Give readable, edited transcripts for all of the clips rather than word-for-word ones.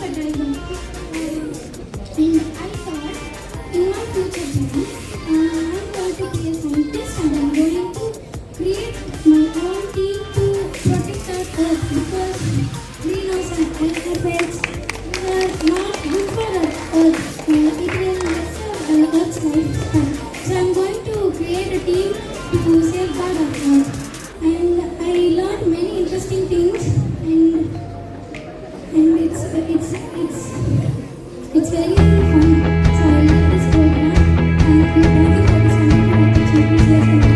கட்டளைகள். And I thought in my future plan, I'm going to be a scientist and I'm going to create my own team to protect our earth because greenhouse effects are not good for our earth. It will disturb Earth's lifespan. So I'm going to create a team to safeguard our earth. And I learned many interesting things, and it's very fun. So I love this program. Thank you for this wonderful opportunity. Thank you.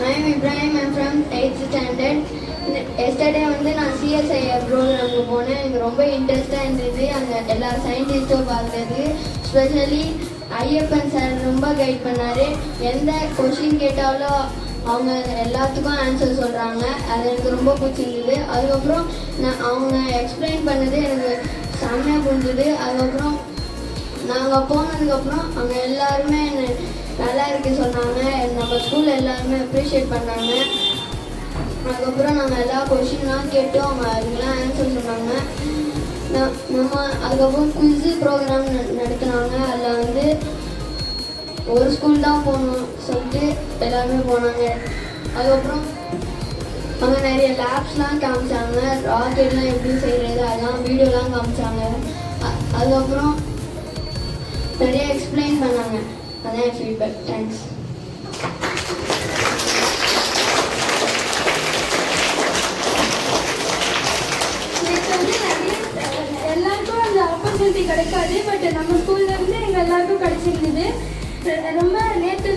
I'm Ibrahim. I'm from 8th standard. Yesterday நான் CSIR ப்ரோக்ராமுக்கு போனேன். எனக்கு ரொம்ப இன்ட்ரெஸ்டாக இருந்தது. அங்கே எல்லா சயின்டிஸ்ட்டும் பார்த்தது. ஸ்பெஷலி ஐயப்பன் சார் ரொம்ப கைட் பண்ணார். எந்த கொஷின் கேட்டாலும் அவங்க எல்லாத்துக்கும் ஆன்சர் சொல்கிறாங்க. அது எனக்கு ரொம்ப பிடிச்சிருந்தது. அதுக்கப்புறம் அவங்க எக்ஸ்பிளைன் பண்ணது எனக்கு செம்மையாக புரிஞ்சுது. அதுக்கப்புறம் நாங்கள் போனதுக்கப்புறம் அங்கே எல்லாருமே நல்லா இருக்கு சொன்னாங்க. நம்ம ஸ்கூலில் எல்லாருமே அப்ரிஷியேட் பண்ணாங்க. அதுக்கப்புறம் நாங்கள் எல்லா கொஷின்லாம் கேட்டோம். அவங்க அதுக்கெல்லாம் ஆன்சர் சொன்னாங்க. நம்ம அதுக்கப்புறம் குவிஸு ப்ரோக்ராம் நடத்தினாங்க. அதில் ஒரு ஸ்கூல் தான் போகணும் சொல்லிட்டு எல்லாருமே போனாங்க. அதுக்கப்புறம் அங்கே நிறைய லேப்ஸ்லாம் காமிச்சாங்க. ராக்கெட்லாம் எப்படி செய்கிறது அதெல்லாம் வீடியோலாம் காமிச்சாங்க. அதுக்கப்புறம் நிறைய எக்ஸ்பிளைன் பண்ணாங்க. அதான் என் ஃபீட்பேக். தேங்க்ஸ். எல்லாருக்கும் அந்த ஆப்பர்ச்சுனிட்டி கிடைக்காது. பட் நம்ம ஸ்கூல்லேருந்து எங்கள் எல்லாருக்கும் கிடைச்சிருந்தது. ரொம்ப நேற்று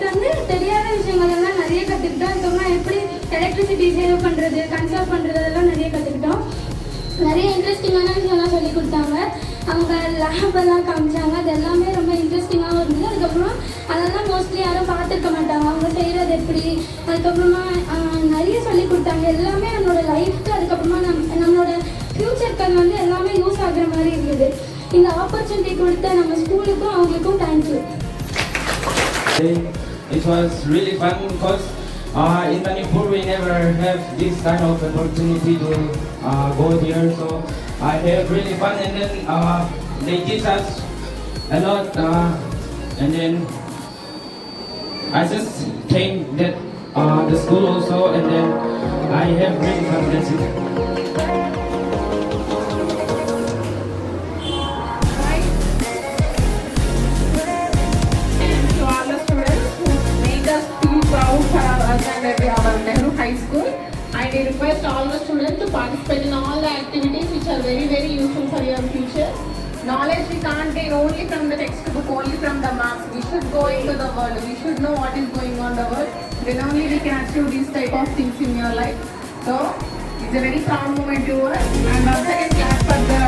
வந்து தெரியாத விஷயங்கள் எல்லாம் நிறைய கற்றுக்கிட்டோம். அதுக்கப்புறம் எப்படி எலக்ட்ரிசிட்டி சேவ் பண்ணுறது, கன்சர்வ் பண்ணுறது அதெல்லாம் நிறைய கற்றுக்கிட்டோம். நிறைய இன்ட்ரெஸ்டிங்கான விஷயம்லாம் சொல்லி கொடுத்தாங்க. அவங்க லேபெல்லாம் காமிச்சாங்க. அது எல்லாமே ரொம்ப இன்ட்ரெஸ்டிங்காகவும் இருந்தது. அதுக்கப்புறம் அதெல்லாம் மோஸ்ட்லி யாரும் பார்த்துருக்க மாட்டாங்க, அவங்க செய்கிறது எப்படி. அதுக்கப்புறமா நிறைய சொல்லி கொடுத்தாங்க. எல்லாமே நம்மளோட லைஃப்க்கு, அதுக்கப்புறமா நம்மளோட ஃப்யூச்சருக்கு அது வந்து எல்லாமே யூஸ் ஆகுற மாதிரி இருந்தது. இந்த ஆப்பர்ச்சுனிட்டி கொடுத்த நம்ம ஸ்கூலுக்கும் அவங்களுக்கும் thank you. It was really fun because in Manipur we never have this kind of opportunity to go here, so I had really fun, and then they teach us a lot, and then I just came that the school also, and then I have really fun. That's it. High school. I request all the students to participate in all the activities which are very, very useful for your future. Knowledge we can't gain only from the textbook, only from the marks. We should go into the world. We should know what is going on in the world. Then only we can achieve these type of things in your life. So it's a very proud moment to us. And once again, clap for the